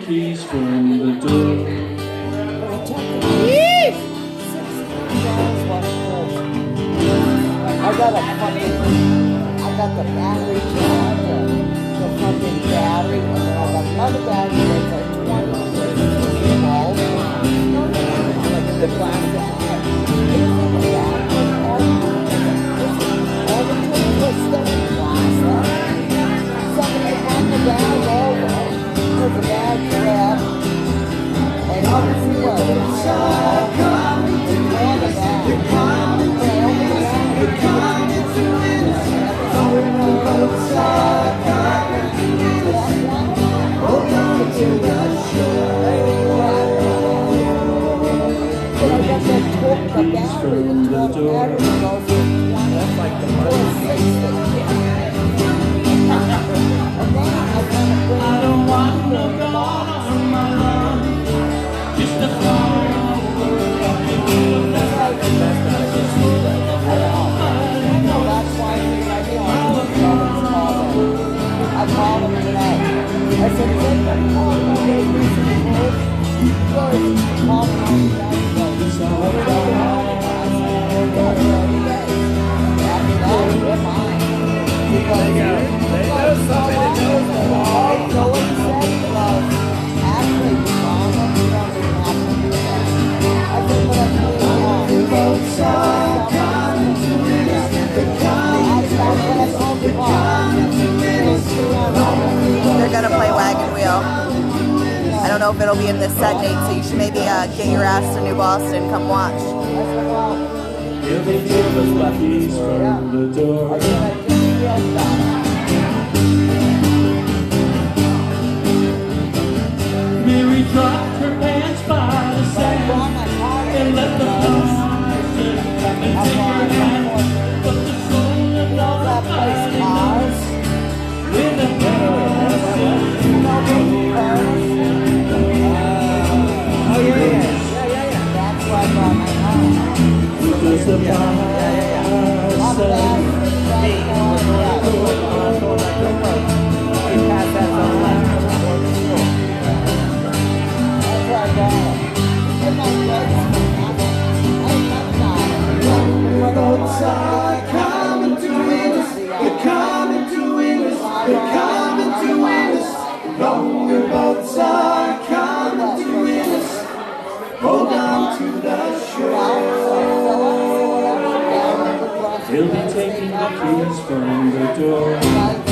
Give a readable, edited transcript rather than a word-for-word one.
keys from the door. I got the battery charger, the fucking battery, and then I got another battery that's like 20 volts. Like the plastic. All the tools were still in plastic. Somebody had the bag over, took the bag left, and obviously what? And the bag. From the door. That's like the I don't want no God on my lawn. Just a flower. I called him today. I said, "Is anybody calling me? Call me home. They're gonna play Wagon Wheel. I don't know if it'll be in this set date, so you should maybe get your ass to New Boston, come watch. He'll be feeling like keys from the door. Mary dropped her pants by the sand and let the fire and take her hand. But the soul of love eyes with a Oh yeah. That's why I bought my house. because the fire said, Boats are coming to win us. They're coming to win us. They're coming to win us. Longer boats are coming to win us. Hold on to the shore. he'll be taking the keys from the door.